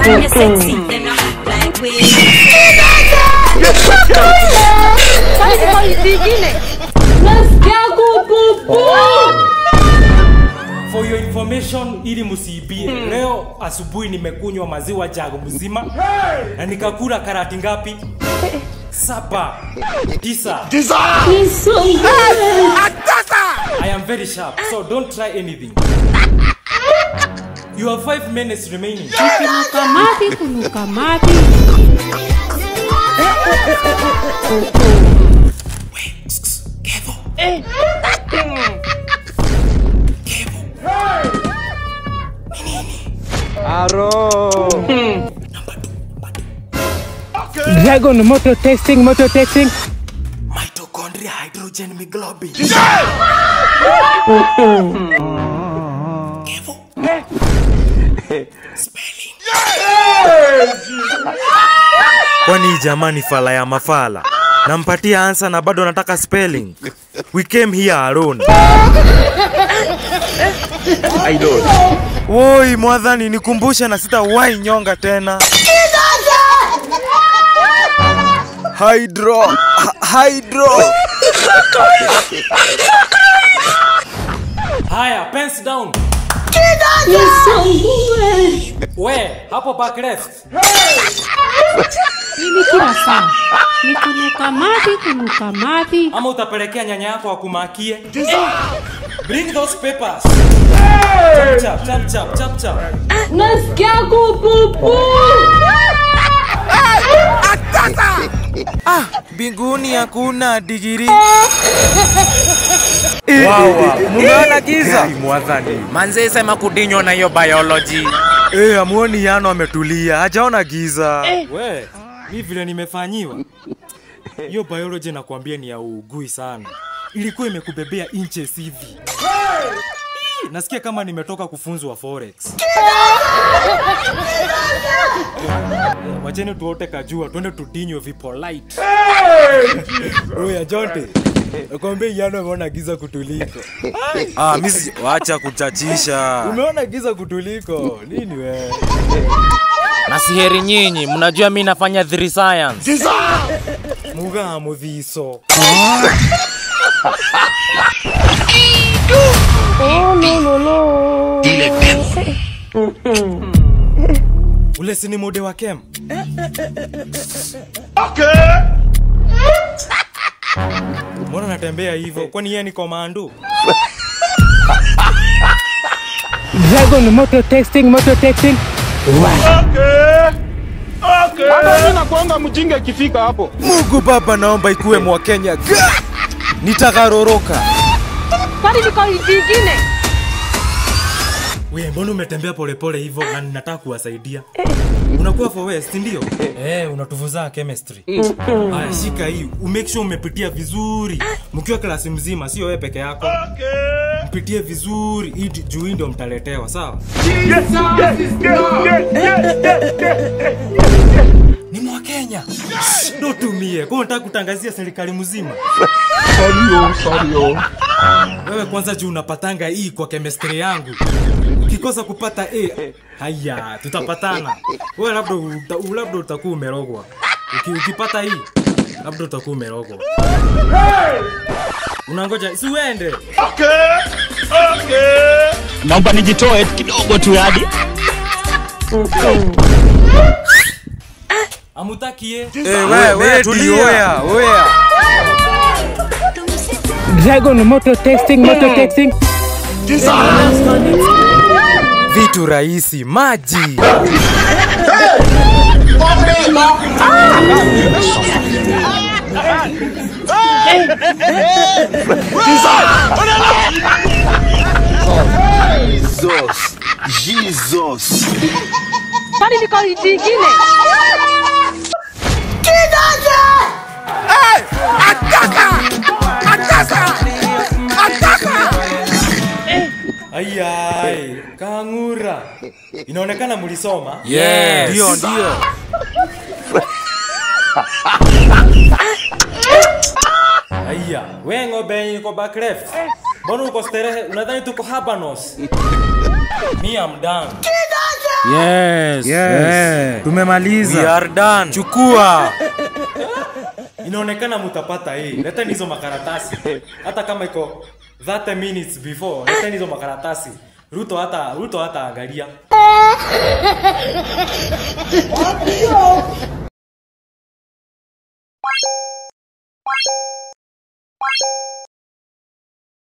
You're sexy, then I act like we. For your information, ili musibie, leo asubuhi nimekunywa maziwa jago mzima na nikakula karati ngapi? 7, 9. I am very sharp, so don't try anything. You have 5 minutes remaining. Kunuka mati. Kevo. Aro. Dragon motor testing. Mitochondria hydrogen hemoglobin. Kevo. Spelling. Kwani jamani fala ya mafala. Nampatia answer na bado nataka spelling. We came here alone. I don't. Woi mwadhani nikumbushe na sitawahi nyonga tena. Hydro. Haya, pens down. We, hapo back left. Mimi kila saa. Ni kunuka mati. Ama utapelekea nyanya yako akumakie. Bring those papers. Chap. Nasikia kupupu. Mbinguni hakuna digiri. Wawa, mumeona giza? Mwadhani. Manze sema kudinyo na hiyo biology. Amuoni Yano ametulia, hajaona giza. We, mimi vile nimefanyiwa. Hiyo biology nakwambia ni ya ugui sana. Ilikuwa imekubebea inches hivi. Nasikia kama nimetoka kufunzwa forex. Wacheni tuote kajua, twende tudinyo vipolite. Oya Jonte, nakwambia Yano ameona giza kutuliko. Mimi waacha kuchachisha. Umeona giza kutuliko. Nini wewe? Na siheri nyinyi, mnajua mimi nafanya 3 science. Muga mudhiso. No. Ule si ni mode wa kem? Okay. Mbona natembea hivyo? Kwani yeye ni komando? Dragon motor testing. Okay. Hata mimi nakuanga mjinga ikifika hapo. Mungu Baba naomba ikuwe mwa Kenya. Nitakaroroka. Kwani niko vingine? Wewe mbona umetembea polepole hivyo na ninataka kuwasaidia? Unakuwa for west ndio? Unatuvuza chemistry. Haya shika hii, make sure umepitia vizuri. Mkiwa klasi mzima sio wewe peke yako. Mpitie vizuri ili juu ndio mtaletewa, sawa? Ni mwa Kenya. Ndio tumie. Kwa nataka kutangazia serikali mzima. Sorry. Wewe kwanza juu unapatanga hii kwa chemistry yangu. Ukikosa kupata haya tutapatana. Wewe labda utakuwa umerogwa. Ukipata hii labda utakuwa umerogwa. Unangoja si uende. Okay. Naomba nijitoe kidogo tu hadi. Amutakie. Wewe tulia. Oya. Dragon motor testing. Vitu rahisi, maji. Jesus. Kwani niko vingine? Ayai, kangura. Inaonekana mlisoma? Yes. Ndio. Aya, wewe ng'ombe yuko back left. Mbona uko sterehe? Unadhani tuko Habanos? Me am done. Yes. Tumemaliza. We are done. Chukua. Inaonekana mtapata hii. Leta hizo makaratasi. Hata kama iko 30 minutes before, leta hizo makaratasi. Ruto hata angalia.